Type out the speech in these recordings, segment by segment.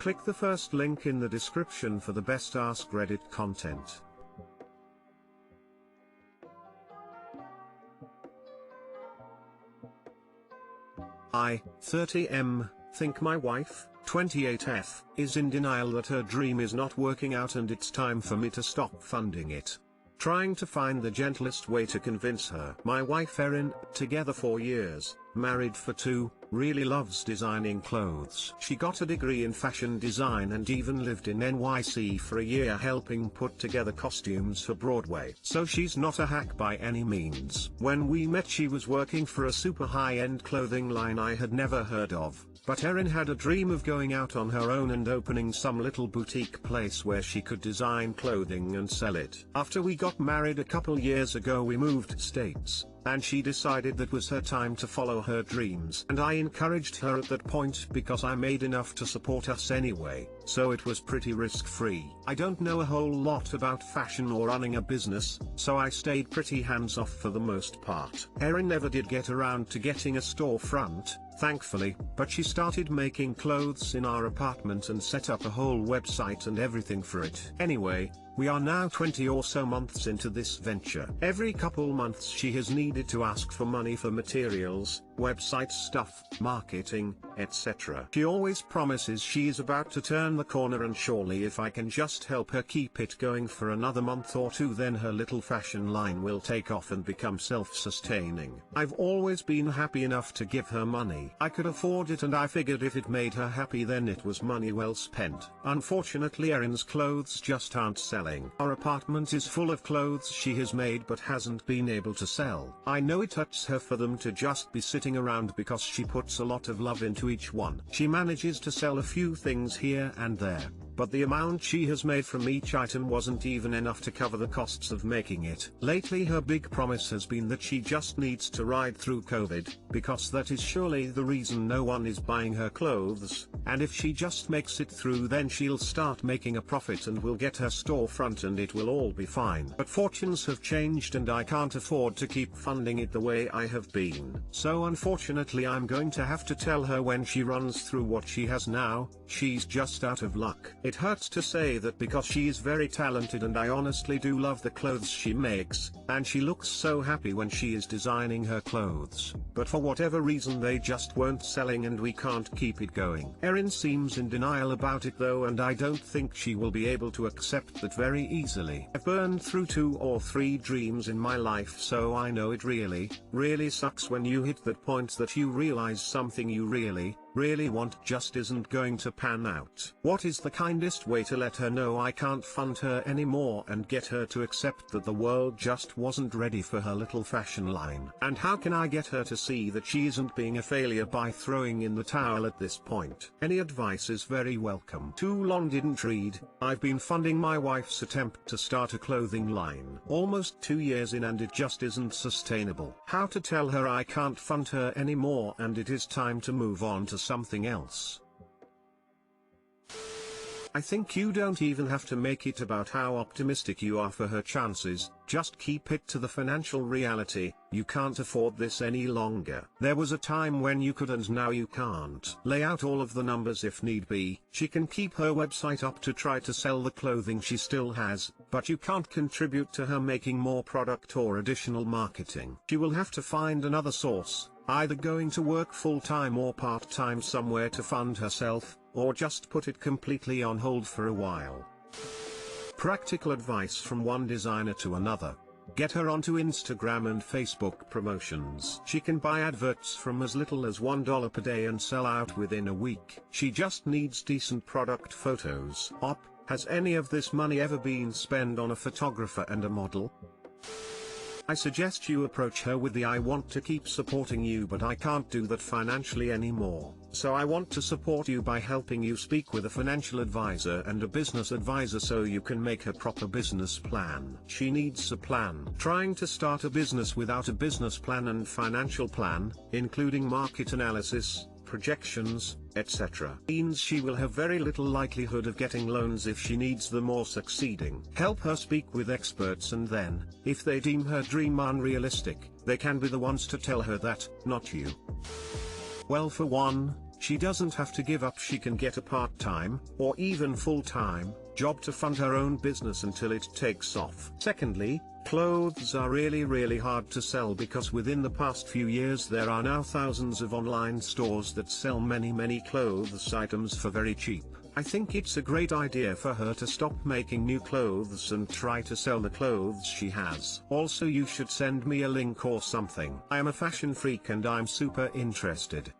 Click the first link in the description for the best Askreddit content. I, 30M, think my wife, 28F, is in denial that her dream is not working out and it's time for me to stop funding it. Trying to find the gentlest way to convince her. My wife Erin, together 4 years, married for 2, really loves designing clothes. She got a degree in fashion design and even lived in NYC for a year helping put together costumes for Broadway. So she's not a hack by any means. When we met she was working for a super high-end clothing line I had never heard of. But Erin had a dream of going out on her own and opening some little boutique place where she could design clothing and sell it. After we got married a couple years ago we moved states, and she decided that was her time to follow her dreams. And I encouraged her at that point because I made enough to support us anyway, so it was pretty risk-free. I don't know a whole lot about fashion or running a business, so I stayed pretty hands-off for the most part. Erin never did get around to getting a storefront, thankfully, but she started making clothes in our apartment and set up a whole website and everything for it. Anyway, we are now 20 or so months into this venture. Every couple months she has needed to ask for money for materials, website stuff, marketing, etc. She always promises she is about to turn the corner and surely if I can just help her keep it going for another month or 2 then her little fashion line will take off and become self-sustaining. I've always been happy enough to give her money. I could afford it and I figured if it made her happy then it was money well spent. Unfortunately Erin's clothes just aren't selling. Our apartment is full of clothes she has made but hasn't been able to sell. I know it hurts her for them to just be sitting around because she puts a lot of love into each one. She manages to sell a few things here and there, but the amount she has made from each item wasn't even enough to cover the costs of making it. Lately her big promise has been that she just needs to ride through COVID, because that is surely the reason no one is buying her clothes, and if she just makes it through then she'll start making a profit and will get her storefront and it will all be fine. But fortunes have changed and I can't afford to keep funding it the way I have been. So unfortunately I'm going to have to tell her when she runs through what she has now, she's just out of luck. It hurts to say that because she is very talented and I honestly do love the clothes she makes, and she looks so happy when she is designing her clothes, but for whatever reason they just weren't selling and we can't keep it going. Erin seems in denial about it though and I don't think she will be able to accept that very easily. I've burned through 2 or 3 dreams in my life so I know it really sucks when you hit that point that you realize something you really want just isn't going to pan out. What is the kindest way to let her know I can't fund her anymore and get her to accept that the world just wasn't ready for her little fashion line? And how can I get her to see that she isn't being a failure by throwing in the towel at this point? Any advice is very welcome. Too long didn't read. I've been funding my wife's attempt to start a clothing line almost 2 years in and it just isn't sustainable. How to tell her I can't fund her anymore and it is time to move on to something else. I think you don't even have to make it about how optimistic you are for her chances, just keep it to the financial reality. You can't afford this any longer. There was a time when you could and now you can't. Lay out all of the numbers if need be. She can keep her website up to try to sell the clothing she still has, but you can't contribute to her making more product or additional marketing. She will have to find another source, either going to work full-time or part-time somewhere to fund herself, or just put it completely on hold for a while. Practical advice from one designer to another. Get her onto Instagram and Facebook promotions. She can buy adverts from as little as $1 per day and sell out within a week. She just needs decent product photos. Has any of this money ever been spent on a photographer and a model? I suggest you approach her with the "I want to keep supporting you but I can't do that financially anymore, so I want to support you by helping you speak with a financial advisor and a business advisor so you can make a proper business plan." She needs a plan. Trying to start a business without a business plan and financial plan, including market analysis, projections, etc., means she will have very little likelihood of getting loans if she needs them or succeeding. Help her speak with experts and then, if they deem her dream unrealistic, they can be the ones to tell her that, not you. Well, for one, she doesn't have to give up. She can get a part-time, or even full-time, job to fund her own business until it takes off. Secondly, clothes are really hard to sell because within the past few years there are now thousands of online stores that sell many clothes items for very cheap. I think it's a great idea for her to stop making new clothes and try to sell the clothes she has. Also, you should send me a link or something. I am a fashion freak and I'm super interested.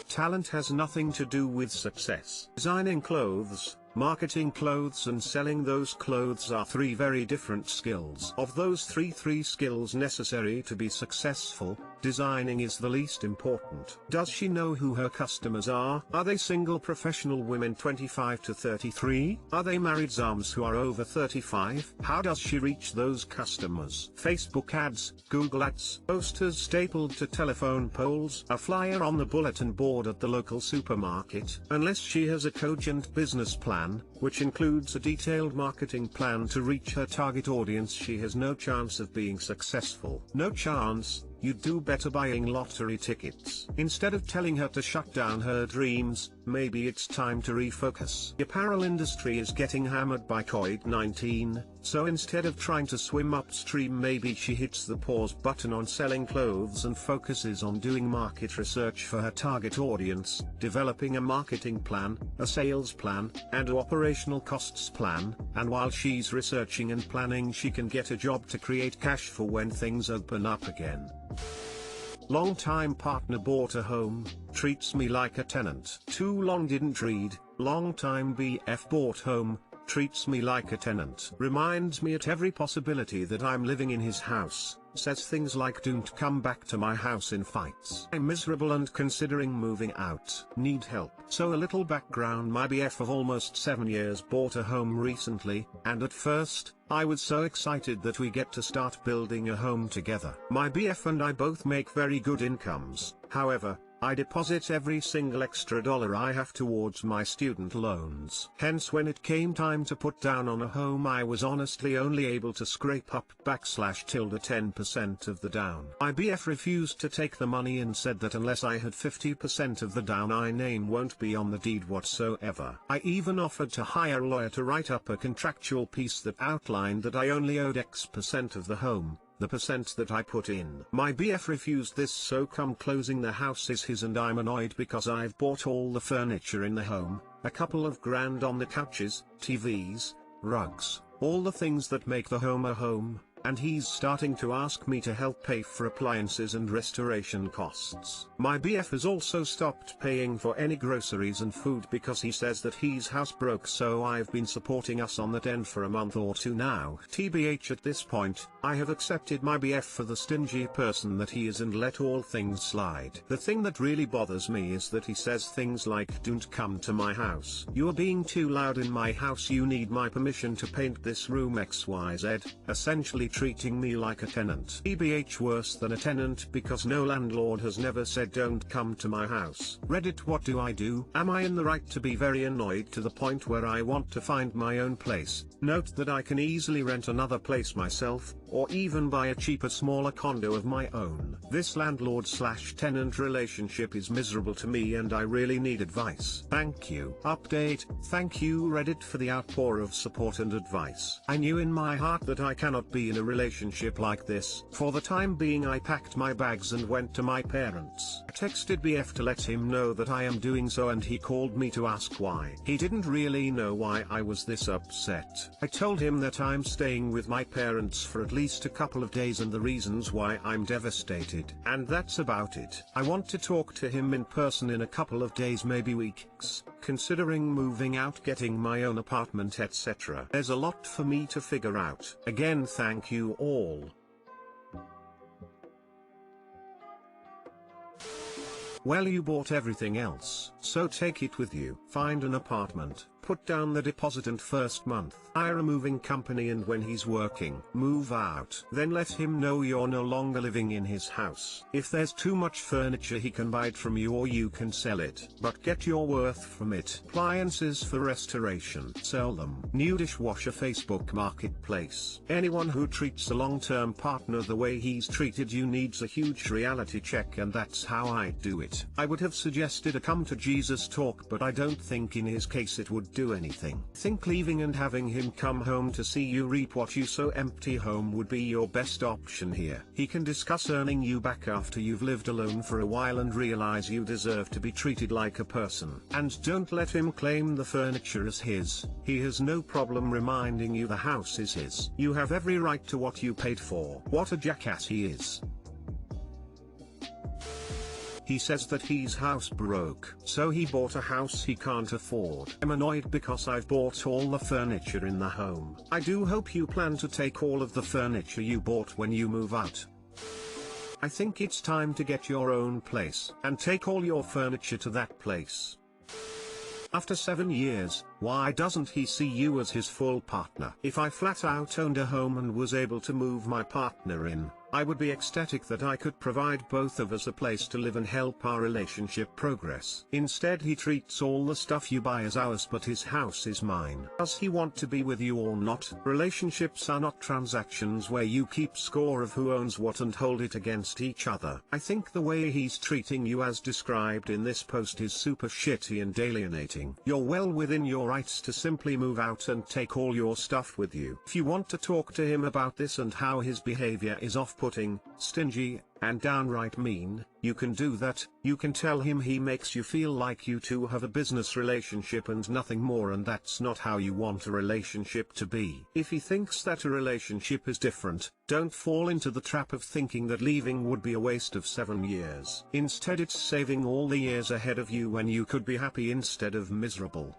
Talent has nothing to do with success. Designing clothes, marketing clothes and selling those clothes are three very different skills. Of those three skills necessary to be successful, designing is the least important. Does she know who her customers are? Are they single professional women 25 to 33? Are they married zams who are over 35? How does she reach those customers? Facebook ads, Google ads, posters stapled to telephone poles, a flyer on the bulletin board at the local supermarket. Unless she has a cogent business plan, which includes a detailed marketing plan to reach her target audience, she has no chance of being successful. No chance. You'd do better buying lottery tickets. Instead of telling her to shut down her dreams, maybe it's time to refocus. The apparel industry is getting hammered by COVID-19, so instead of trying to swim upstream, maybe she hits the pause button on selling clothes and focuses on doing market research for her target audience, developing a marketing plan, a sales plan, and an operational costs plan, and while she's researching and planning, she can get a job to create cash for when things open up again. Long-time partner bought a home, treats me like a tenant. Too long didn't read, long-time BF bought home, treats me like a tenant. Reminds me at every possibility that I'm living in his house, says things like don't come back to my house in fights. I'm miserable and considering moving out. Need help. So a little background: my BF of almost 7 years bought a home recently, and at first, I was so excited that we get to start building a home together. My BF and I both make very good incomes. However, I deposit every single extra dollar I have towards my student loans. Hence, when it came time to put down on a home, I was honestly only able to scrape up /10% of the down. My BF refused to take the money and said that unless I had 50% of the down, my name won't be on the deed whatsoever. I even offered to hire a lawyer to write up a contractual piece that outlined that I only owed X% of the home, the percent that I put in. My BF refused this, so come closing the house is his, and I'm annoyed because I've bought all the furniture in the home, a couple of grand on the couches, TVs, rugs, all the things that make the home a home, and he's starting to ask me to help pay for appliances and restoration costs. My BF has also stopped paying for any groceries and food because he says that he's housebroke, so I've been supporting us on that end for a month or two now. TBH, at this point, I have accepted my BF for the stingy person that he is and let all things slide. The thing that really bothers me is that he says things like don't come to my house. You're being too loud in my house, you need my permission to paint this room XYZ, essentially treating me like a tenant. TBH, worse than a tenant, because no landlord has never said don't come to my house. Reddit, what do I do? Am I in the right to be very annoyed to the point where I want to find my own place? Note that I can easily rent another place myself, or even buy a cheaper smaller condo of my own. This landlord/tenant relationship is miserable to me and I really need advice. Thank you. Update: thank you Reddit for the outpour of support and advice. I knew in my heart that I cannot be in a relationship like this. For the time being, I packed my bags and went to my parents. I texted BF to let him know that I am doing so, and he called me to ask why. He didn't really know why I was this upset. I told him that I'm staying with my parents for at least a couple of days and the reasons why I'm devastated. And that's about it. I want to talk to him in person in a couple of days, maybe weeks, considering moving out, getting my own apartment, etc. There's a lot for me to figure out. Again, thank you all. Well, you bought everything else, so take it with you. Find an apartment, put down the deposit and first month. Hire a moving company, and when he's working, move out. Then let him know you're no longer living in his house. If there's too much furniture, he can buy it from you or you can sell it. But get your worth from it. Appliances for restoration. Sell them. New dishwasher. Facebook Marketplace. Anyone who treats a long-term partner the way he's treated you needs a huge reality check, and that's how I do it. I would have suggested a come to Jesus talk, but I don't think in his case it would do anything. Think leaving and having him come home to see you reap what you sow empty home would be your best option here. He can discuss earning you back after you've lived alone for a while and realize you deserve to be treated like a person. And don't let him claim the furniture as his. He has no problem reminding you the house is his. You have every right to what you paid for. What a jackass he is. He says that he's house broke, so he bought a house he can't afford. I'm annoyed because I've bought all the furniture in the home. I do hope you plan to take all of the furniture you bought when you move out. I think it's time to get your own place and take all your furniture to that place. After 7 years, why doesn't he see you as his full partner? If I flat out owned a home and was able to move my partner in, I would be ecstatic that I could provide both of us a place to live and help our relationship progress. Instead, he treats all the stuff you buy as ours, but his house is mine. Does he want to be with you or not? Relationships are not transactions where you keep score of who owns what and hold it against each other. I think the way he's treating you as described in this post is super shitty and alienating. You're well within your rights to simply move out and take all your stuff with you. If you want to talk to him about this and how his behavior is off-putting, stingy, and downright mean, you can do that. You can tell him he makes you feel like you two have a business relationship and nothing more, and that's not how you want a relationship to be. If he thinks that a relationship is different, don't fall into the trap of thinking that leaving would be a waste of 7 years. Instead, it's saving all the years ahead of you when you could be happy instead of miserable.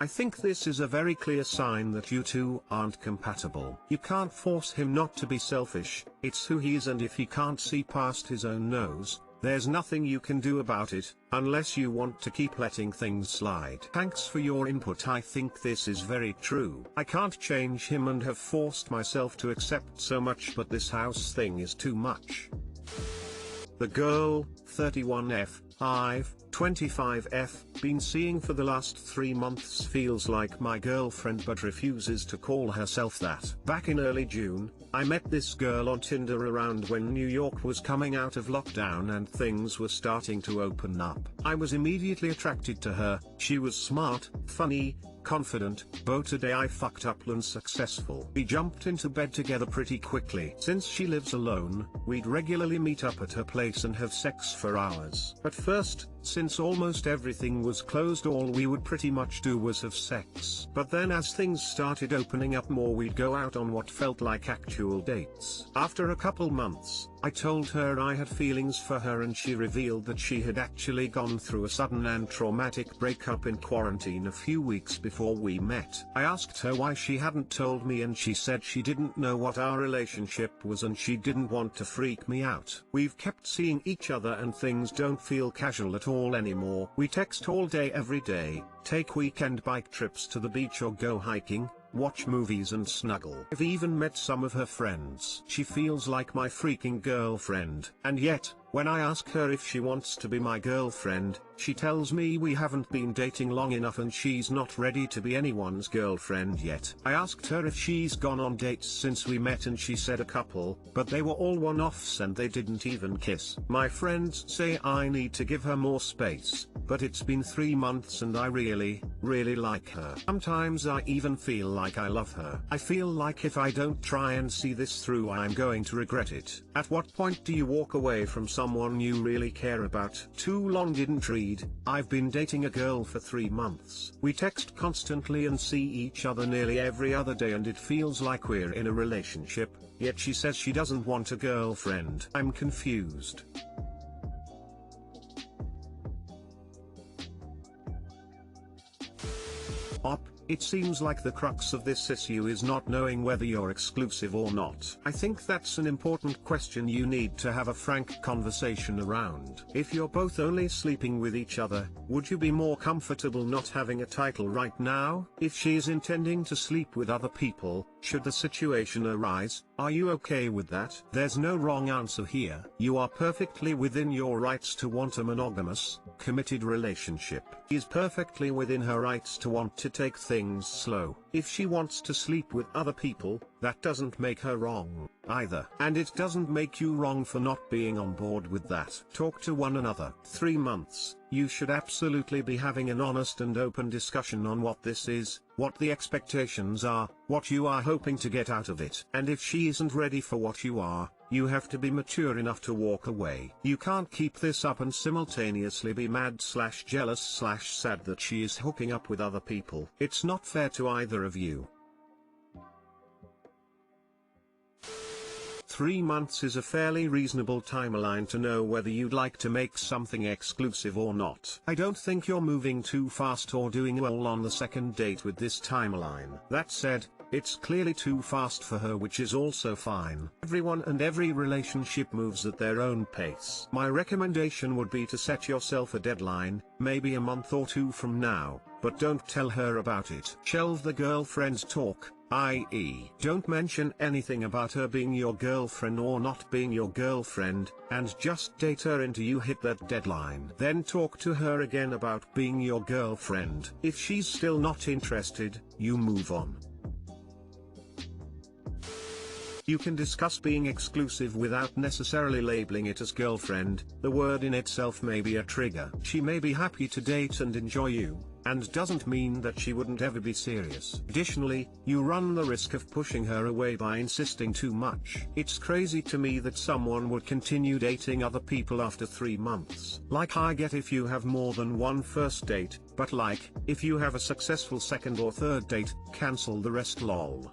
I think this is a very clear sign that you two aren't compatible. You can't force him not to be selfish, it's who he is, and if he can't see past his own nose, there's nothing you can do about it, unless you want to keep letting things slide. Thanks for your input. I think this is very true. I can't change him and have forced myself to accept so much, but this house thing is too much. The girl, 31F, 25F, been seeing for the last 3 months, feels like my girlfriend but refuses to call herself that. Back in early June, I met this girl on Tinder around when New York was coming out of lockdown and things were starting to open up. I was immediately attracted to her. She was smart, funny, confident, but today I fucked up and successful. We jumped into bed together pretty quickly. Since she lives alone, we'd regularly meet up at her place and have sex for hours. At first, since almost everything was closed, all we would pretty much do was have sex. But then as things started opening up more, we'd go out on what felt like actual dates. After a couple months, I told her I had feelings for her, and she revealed that she had actually gone through a sudden and traumatic breakup in quarantine a few weeks before we met. I asked her why she hadn't told me, and she said she didn't know what our relationship was and she didn't want to freak me out. We've kept seeing each other and things don't feel casual at all anymore. We text all day every day, take weekend bike trips to the beach or go hiking, watch movies and snuggle. I've even met some of her friends. She feels like my freaking girlfriend. And yet, when I ask her if she wants to be my girlfriend, she tells me we haven't been dating long enough and she's not ready to be anyone's girlfriend yet. I asked her if she's gone on dates since we met and she said a couple, but they were all one-offs and they didn't even kiss. My friends say I need to give her more space, but it's been 3 months and I really like her. Sometimes I even feel like I love her. I feel like if I don't try and see this through, I'm going to regret it. At what point do you walk away from someone you really care about? Too long didn't read. I've been dating a girl for 3 months. We text constantly and see each other nearly every other day, and it feels like we're in a relationship, yet she says she doesn't want a girlfriend. I'm confused. It seems like the crux of this issue is not knowing whether you're exclusive or not. I think that's an important question you need to have a frank conversation around. If you're both only sleeping with each other, would you be more comfortable not having a title right now? If she's intending to sleep with other people, should the situation arise, are you okay with that? There's no wrong answer here. You are perfectly within your rights to want a monogamous, committed relationship. She's perfectly within her rights to want to take things slow. If she wants to sleep with other people, that doesn't make her wrong, either. And it doesn't make you wrong for not being on board with that. Talk to one another. 3 months. You should absolutely be having an honest and open discussion on what this is, what the expectations are, what you are hoping to get out of it. And if she isn't ready for what you are, you have to be mature enough to walk away. You can't keep this up and simultaneously be mad/jealous/sad that she is hooking up with other people. It's not fair to either of you. 3 months is a fairly reasonable timeline to know whether you'd like to make something exclusive or not. I don't think you're moving too fast or doing well on the second date with this timeline. That said, it's clearly too fast for her, which is also fine. Everyone and every relationship moves at their own pace. My recommendation would be to set yourself a deadline, maybe a month or 2 from now, but don't tell her about it. Shelve the girlfriend talk, i.e., don't mention anything about her being your girlfriend or not being your girlfriend, and just date her until you hit that deadline. Then talk to her again about being your girlfriend. If she's still not interested, you move on. You can discuss being exclusive without necessarily labeling it as girlfriend. The word in itself may be a trigger. She may be happy to date and enjoy you, and doesn't mean that she wouldn't ever be serious. Additionally, you run the risk of pushing her away by insisting too much. It's crazy to me that someone would continue dating other people after 3 months. Like, I get if you have more than one first date, but like, if you have a successful second or third date, cancel the rest lol.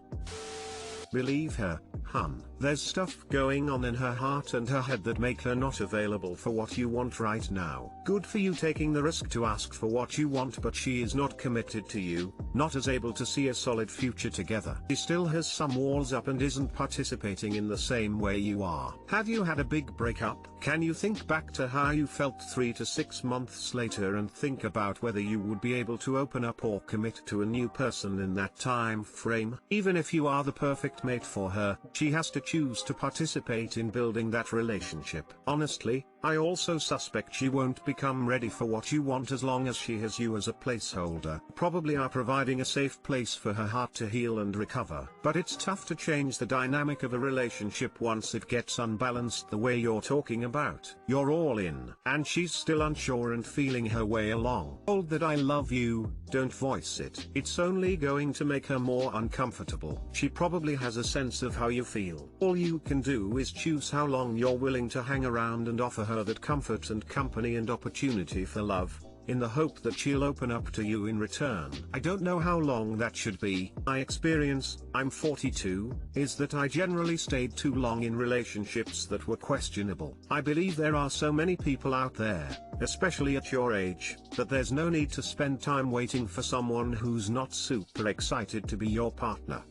Believe her, hun. There's stuff going on in her heart and her head that make her not available for what you want right now. Good for you taking the risk to ask for what you want, but she is not committed to you, not as able to see a solid future together. She still has some walls up and isn't participating in the same way you are. Have you had a big breakup? Can you think back to how you felt 3 to 6 months later and think about whether you would be able to open up or commit to a new person in that time frame? Even if you are the perfect mate for her, she has to choose to participate in building that relationship. Honestly, I also suspect she won't become ready for what you want as long as she has you as a placeholder. Probably are providing a safe place for her heart to heal and recover. But it's tough to change the dynamic of a relationship once it gets unbalanced the way you're talking about. You're all in, and she's still unsure and feeling her way along. Told that I love you, don't voice it. It's only going to make her more uncomfortable. She probably has a sense of how you feel. All you can do is choose how long you're willing to hang around and offer her that comfort and company and opportunity for love, in the hope that she'll open up to you in return. I don't know how long that should be. My experience, I'm 42, is that I generally stayed too long in relationships that were questionable. I believe there are so many people out there, especially at your age, that there's no need to spend time waiting for someone who's not super excited to be your partner.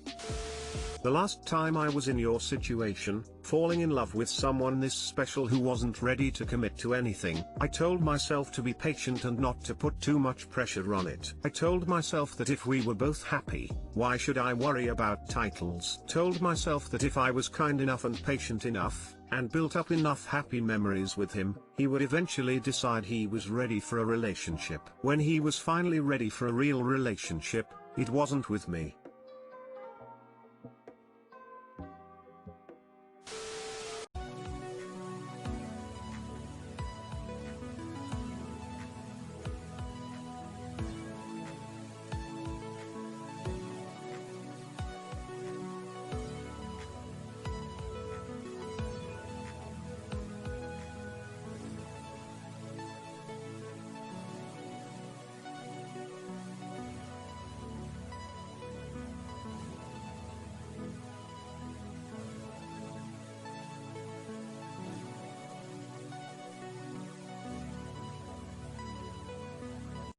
The last time I was in your situation, falling in love with someone this special who wasn't ready to commit to anything, I told myself to be patient and not to put too much pressure on it. I told myself that if we were both happy, why should I worry about titles? Told myself that if I was kind enough and patient enough, and built up enough happy memories with him, he would eventually decide he was ready for a relationship. When he was finally ready for a real relationship, it wasn't with me.